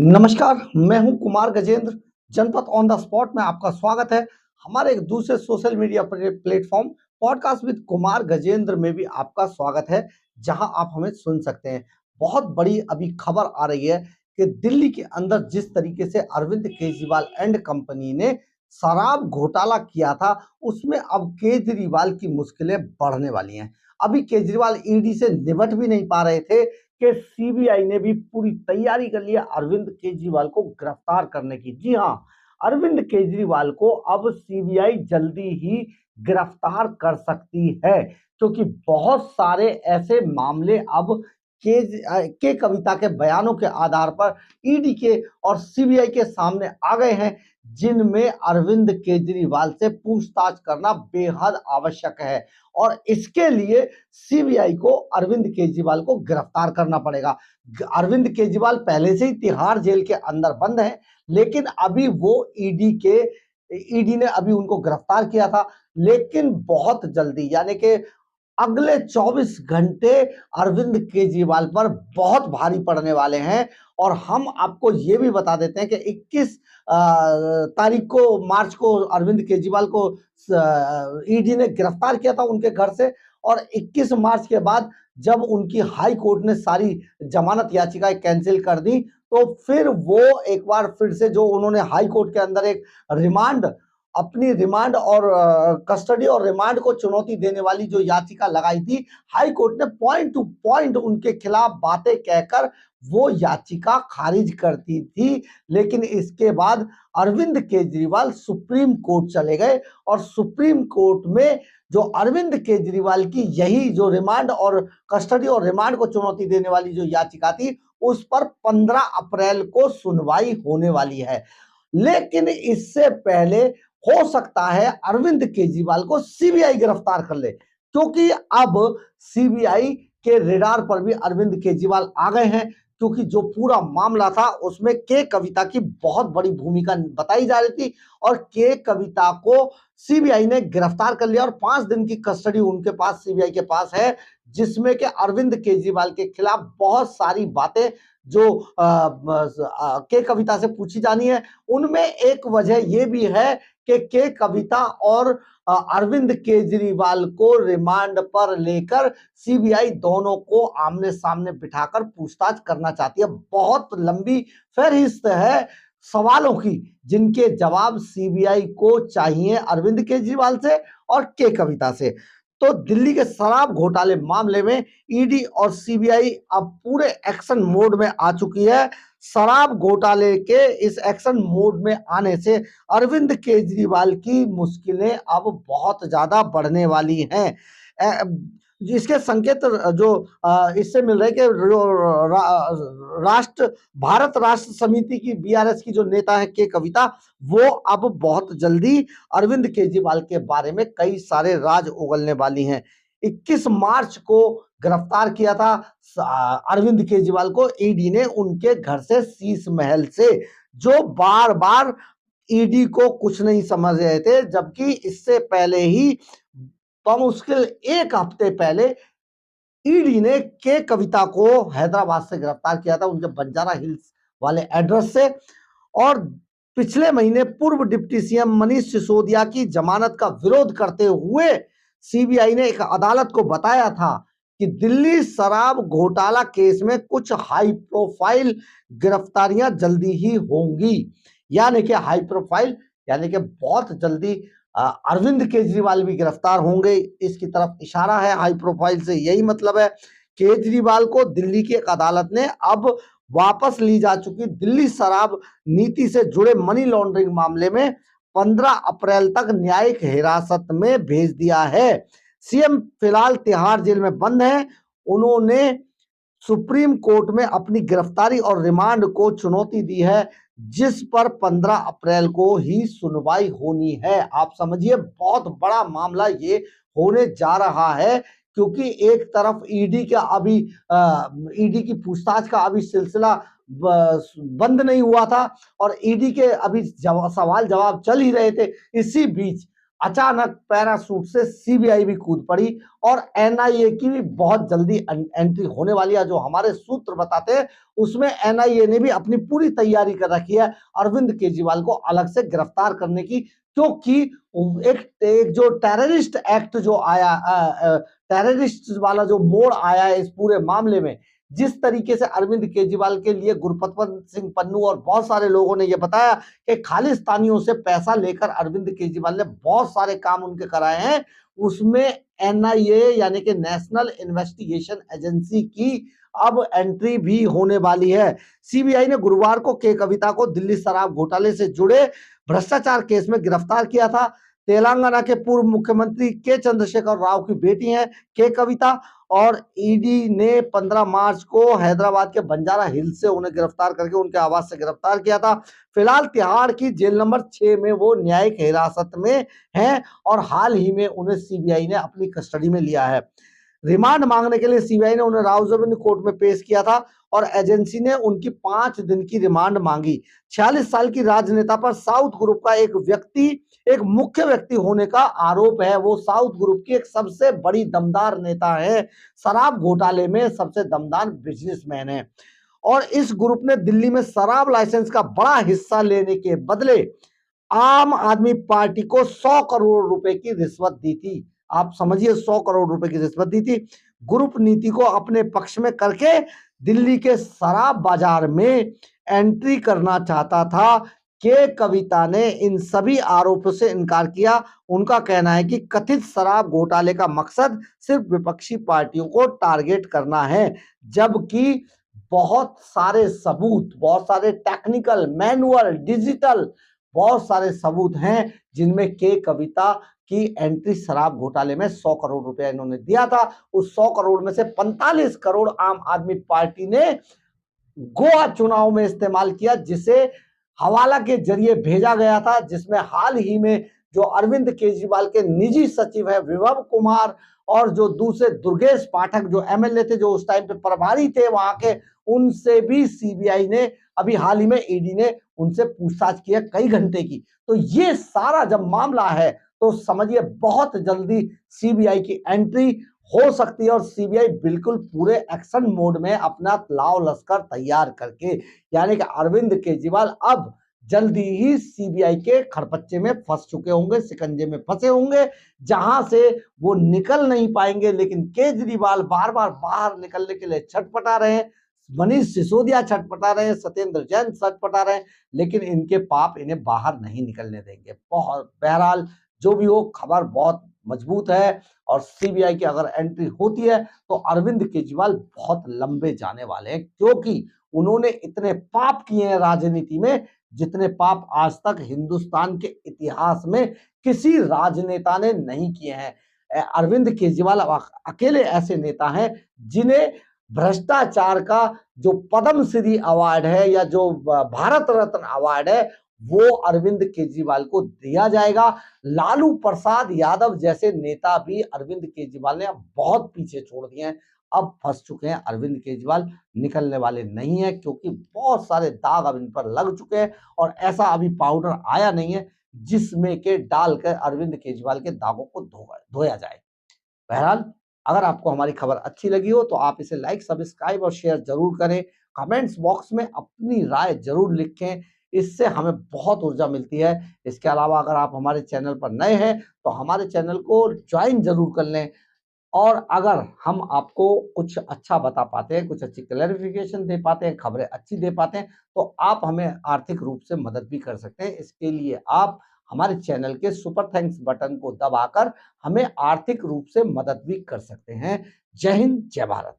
नमस्कार, मैं हूं कुमार गजेंद्र। जनपद ऑन द स्पॉट में आपका स्वागत है। हमारे एक दूसरे social media platform podcast with Kumar Gajendra में भी आपका स्वागत है, जहां आप हमें सुन सकते हैं। बहुत बड़ी अभी खबर आ रही है कि दिल्ली के अंदर जिस तरीके से अरविंद केजरीवाल एंड कंपनी ने शराब घोटाला किया था, उसमें अब केजरीवाल की मुश्किलें बढ़ने वाली हैं। अभी केजरीवाल ईडी से निपट भी नहीं पा रहे थे कि सीबीआई ने भी पूरी तैयारी कर ली है अरविंद केजरीवाल को गिरफ्तार करने की। जी हां, अरविंद केजरीवाल को अब सीबीआई जल्दी ही गिरफ्तार कर सकती है, क्योंकि बहुत सारे ऐसे मामले अब के कविता के बयानों के आधार पर ईडी के और सीबीआई के सामने आ गए हैं, जिनमें अरविंद केजरीवाल से पूछताछ करना बेहद आवश्यक है। और इसके लिए सीबीआई को अरविंद केजरीवाल को गिरफ्तार करना पड़ेगा। अरविंद केजरीवाल पहले से ही तिहाड़ जेल के अंदर बंद है, लेकिन अभी वो ईडी ने अभी उनको गिरफ्तार किया था, लेकिन बहुत जल्दी यानी कि अगले 24 घंटे अरविंद केजरीवाल पर बहुत भारी पड़ने वाले हैं। और हम आपको ये भी बता देते हैं कि 21 तारीख को मार्च को अरविंद केजरीवाल को ईडी ने गिरफ्तार किया था उनके घर से। और 21 मार्च के बाद जब उनकी हाई कोर्ट ने सारी जमानत याचिकाएं कैंसिल कर दी, तो फिर वो एक बार फिर से जो उन्होंने हाई कोर्ट के अंदर एक रिमांड अपनी रिमांड और कस्टडी और रिमांड को चुनौती देने वाली जो याचिका लगाई थी, हाई कोर्ट ने पॉइंट टू पॉइंट उनके खिलाफ बातें कहकर वो याचिका खारिज करती थी। लेकिन इसके बाद अरविंद केजरीवाल सुप्रीम कोर्ट चले गए और सुप्रीम कोर्ट में जो अरविंद केजरीवाल की यही जो रिमांड और कस्टडी और रिमांड को चुनौती देने वाली जो याचिका थी, उस पर 15 अप्रैल को सुनवाई होने वाली है। लेकिन इससे पहले हो सकता है अरविंद केजरीवाल को सीबीआई गिरफ्तार कर ले, क्योंकि अब सीबीआई के रेडार पर भी अरविंद केजरीवाल आ गए हैं। क्योंकि जो पूरा मामला था उसमें के कविता की बहुत बड़ी भूमिका बताई जा रही थी, और के कविता को सीबीआई ने गिरफ्तार कर लिया और 5 दिन की कस्टडी उनके पास सीबीआई के पास है, जिसमें कि अरविंद केजरीवाल के खिलाफ बहुत सारी बातें जो के कविता से पूछी जानी है। उनमें एक वजह यह भी है कि के कविता और अरविंद केजरीवाल को रिमांड पर लेकर सीबीआई दोनों को आमने सामने बिठाकर पूछताछ करना चाहती है। बहुत लंबी फहरिस्त है सवालों की, जिनके जवाब सीबीआई को चाहिए अरविंद केजरीवाल से और के कविता से। तो दिल्ली के शराब घोटाले मामले में ईडी और सीबीआई अब पूरे एक्शन मोड में आ चुकी है। शराब घोटाले के इस एक्शन मोड में आने से अरविंद केजरीवाल की मुश्किलें अब बहुत ज्यादा बढ़ने वाली हैं। इसके संकेत जो इससे मिल रहे कि भारत राष्ट्र समिति की बीआरएस की जो नेता है के कविता, वो अब बहुत जल्दी अरविंद केजरीवाल के बारे में कई सारे राज उगलने वाली हैं। 21 मार्च को गिरफ्तार किया था अरविंद केजरीवाल को ईडी ने उनके घर से शीश महल से, जो बार बार ईडी को कुछ नहीं समझ रहे थे। जबकि इससे पहले ही बमुश्किल 1 हफ्ते पहले ईडी ने के कविता को हैदराबाद से गिरफ्तार किया था, उनके बंजारा हिल्स वाले एड्रेस से। और पिछले महीने पूर्व डिप्टी सीएम मनीष सिसोदिया की जमानत का विरोध करते हुए सीबीआई ने एक अदालत को बताया था कि दिल्ली शराब घोटाला केस में कुछ हाई प्रोफाइल गिरफ्तारियां जल्दी ही होंगी। यानी कि हाई प्रोफाइल यानी कि बहुत जल्दी अरविंद केजरीवाल भी गिरफ्तार होंगे, इसकी तरफ इशारा है। हाई प्रोफाइल से यही मतलब है। केजरीवाल को दिल्ली की एक अदालत ने अब वापस ली जा चुकी दिल्ली शराब नीति से जुड़े मनी लॉन्ड्रिंग मामले में 15 अप्रैल तक न्यायिक हिरासत में भेज दिया है। सीएम फिलहाल तिहाड़ जेल में बंद है। उन्होंने सुप्रीम कोर्ट में अपनी गिरफ्तारी और रिमांड को चुनौती दी है, जिस पर 15 अप्रैल को ही सुनवाई होनी है। आप समझिए बहुत बड़ा मामला ये होने जा रहा है, क्योंकि एक तरफ ईडी की पूछताछ का अभी सिलसिला बंद नहीं हुआ था और ईडी के अभी सवाल जवाब चल ही रहे थे। इसी बीच अचानक पैराशूट से सीबीआई भी कूद पड़ी और एनआईए की भी बहुत जल्दी एंट्री होने वाली है। जो हमारे सूत्र बताते हैं उसमें एनआईए ने भी अपनी पूरी तैयारी कर रखी है अरविंद केजरीवाल को अलग से गिरफ्तार करने की, क्योंकि एक जो टेररिस्ट एक्ट जो आया, टेररिस्ट वाला जो मोड़ आया है इस पूरे मामले में, जिस तरीके से अरविंद केजरीवाल के लिए गुरपतवंत सिंह पन्नू और बहुत सारे लोगों ने यह बताया कि खालिस्तानियों से पैसा लेकर अरविंद केजरीवाल ने बहुत सारे काम उनके कराए हैं, उसमें एनआईए यानी कि नेशनल इन्वेस्टिगेशन एजेंसी की अब एंट्री भी होने वाली है। सीबीआई ने गुरुवार को के कविता को दिल्ली शराब घोटाले से जुड़े भ्रष्टाचार केस में गिरफ्तार किया था। तेलंगाना के पूर्व मुख्यमंत्री के चंद्रशेखर राव की बेटी हैं के कविता, और ईडी ने 15 मार्च को हैदराबाद के बंजारा हिल्स से उन्हें गिरफ्तार करके उनके आवास से गिरफ्तार किया था। फिलहाल तिहाड़ की जेल नंबर 6 में वो न्यायिक हिरासत में हैं और हाल ही में उन्हें सीबीआई ने अपनी कस्टडी में लिया है। रिमांड मांगने के लिए सीबीआई ने उन्हें राउजबेली कोर्ट में पेश किया था और एजेंसी ने उनकी 5 दिन की रिमांड मांगी। 46 साल की राजनेता पर साउथ ग्रुप का एक मुख्य व्यक्ति होने का आरोप है। वो साउथ ग्रुप की एक सबसे बड़ी दमदार नेता है, शराब घोटाले में सबसे दमदार बिजनेसमैन है और इस ग्रुप ने दिल्ली में शराब लाइसेंस का बड़ा हिस्सा लेने के बदले आम आदमी पार्टी को 100 करोड़ रुपए की रिश्वत दी थी। आप समझिए, 100 करोड़ रुपए की रिश्वत दी थी। ग्रुप नीति को अपने पक्ष में करके दिल्ली के शराब बाजार में एंट्री करना चाहता था। के कविता ने इन सभी आरोपों से इनकार किया। उनका कहना है कि कथित शराब घोटाले का मकसद सिर्फ विपक्षी पार्टियों को टारगेट करना है, जबकि बहुत सारे सबूत, बहुत सारे टेक्निकल, मैनुअल, डिजिटल बहुत सारे सबूत हैं जिनमें के कविता की एंट्री शराब घोटाले में 100 करोड़ रुपया इन्होंने दिया था। उस 100 करोड़ में से 45 करोड़ आम आदमी पार्टी ने गोवा चुनाव में इस्तेमाल किया, जिसे हवाला के जरिए भेजा गया था, जिसमें हाल ही में जो अरविंद केजरीवाल के निजी सचिव है विभव कुमार और जो दूसरे दुर्गेश पाठक जो एमएलए थे, जो उस टाइम पे प्रभारी थे वहां के, उनसे भी सीबीआई ने अभी हाल ही में ईडी ने उनसे पूछताछ की है कई घंटे की। तो ये सारा जब मामला है तो समझिए बहुत जल्दी सीबीआई की एंट्री हो सकती है और सीबीआई बिल्कुल पूरे एक्शन मोड में अपना लाव लश्कर तैयार करके, यानी कि अरविंद केजरीवाल अब जल्दी ही सीबीआई के खड़पच्चे में फंस चुके होंगे, शिकंजे में फंसे होंगे, जहां से वो निकल नहीं पाएंगे। लेकिन केजरीवाल बार बार बाहर निकलने के लिए छटपटा रहे हैं, मनीष सिसोदिया छटपटा रहे हैं, सत्येंद्र जैन छटपटा रहे हैं, लेकिन इनके पाप इन्हें बाहर नहीं निकलने देंगे। बहुत बहरहाल जो भी हो, खबर बहुत मजबूत है और सीबीआई की अगर एंट्री होती है तो अरविंद केजरीवाल बहुत लंबे जाने वाले हैं, क्योंकि उन्होंने इतने पाप किए हैं राजनीति में जितने पाप आज तक हिंदुस्तान के इतिहास में किसी राजनेता ने नहीं किए हैं। अरविंद केजरीवाल अकेले ऐसे नेता हैं जिन्हें भ्रष्टाचार का जो पद्म श्री अवार्ड है या जो भारत रत्न अवार्ड है वो अरविंद केजरीवाल को दिया जाएगा। लालू प्रसाद यादव जैसे नेता भी अरविंद केजरीवाल ने अब बहुत पीछे छोड़ दिए हैं, अब फंस चुके हैं। अरविंद केजरीवाल निकलने वाले नहीं है, क्योंकि बहुत सारे दाग अब इन पर लग चुके हैं और ऐसा अभी पाउडर आया नहीं है जिसमें के डालकर अरविंद केजरीवाल के दागों को धोया जाए। बहरहाल, अगर आपको हमारी खबर अच्छी लगी हो तो आप इसे लाइक, सब्सक्राइब और शेयर जरूर करें। कमेंट्स बॉक्स में अपनी राय जरूर लिखें, इससे हमें बहुत ऊर्जा मिलती है। इसके अलावा अगर आप हमारे चैनल पर नए हैं तो हमारे चैनल को ज्वाइन जरूर कर लें, और अगर हम आपको कुछ अच्छा बता पाते हैं, कुछ अच्छी क्लैरिफिकेशन दे पाते हैं, खबरें अच्छी दे पाते हैं, तो आप हमें आर्थिक रूप से मदद भी कर सकते हैं। इसके लिए आप हमारे चैनल के सुपर थैंक्स बटन को दबाकर हमें आर्थिक रूप से मदद भी कर सकते हैं। जय हिंद, जय भारत।